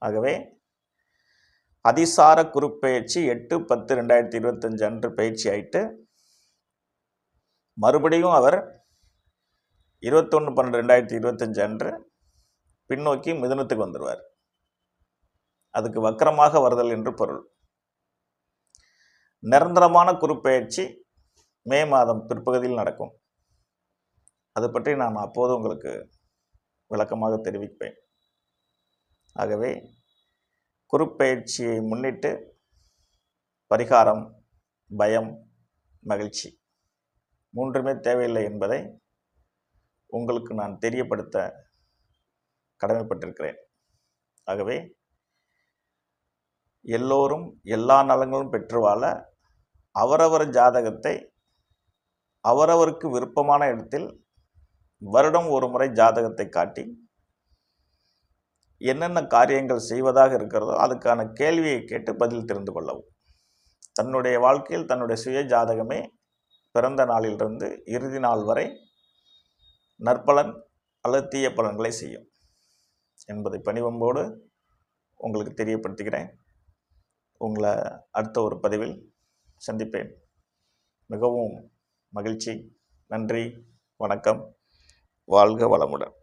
ஆகவே அதிசார குருப்பெயர்ச்சி 8/10/2025 அன்று பயிற்சி ஆயிட்டு மறுபடியும் அவர் 21/12/2025 அன்று பின்னோக்கி மிதுனத்துக்கு வந்துடுவார். அதுக்கு வக்கரமாக வருதல் என்று பொருள். நிரந்தரமான குருப்பெயர்ச்சி மே மாதம் பிற்பகுதியில் நடக்கும். அது பற்றி நான் அப்போது உங்களுக்கு விளக்கமாக தெரிவிப்பேன். ஆகவே குருப்பெயர்ச்சியை முன்னிட்டு பரிகாரம், பயம், மகிழ்ச்சி மூன்றுமே தேவையில்லை என்பதை உங்களுக்கு நான் தெரியப்படுத்த கடமைப்பட்டிருக்கிறேன். ஆகவே எல்லோரும் எல்லா நலங்களும் பெற்று வாழ அவரவர் ஜாதகத்தை அவரவருக்கு விருப்பமான இடத்தில் வருடம் ஒரு முறை ஜாதகத்தை காட்டி என்னென்ன காரியங்கள் செய்வதாக இருக்கிறதோ அதுக்கான கேள்வியை கேட்டு பதில் தெரிந்து கொள்ளவும். தன்னுடைய வாழ்க்கையில் தன்னுடைய சுய ஜாதகமே பிறந்த நாளிலிருந்து இறுதி நாள் வரை நற்பலன் அல்லது தீய பலன்களை செய்யும் என்பதை பணிவன்போடு உங்களுக்கு தெரியப்படுத்துகிறேன். உங்களை அடுத்த ஒரு பதிவில் சந்திப்பேன். மிகவும் மகிழ்ச்சி. நன்றி, வணக்கம், வாழ்க வளமுடன்.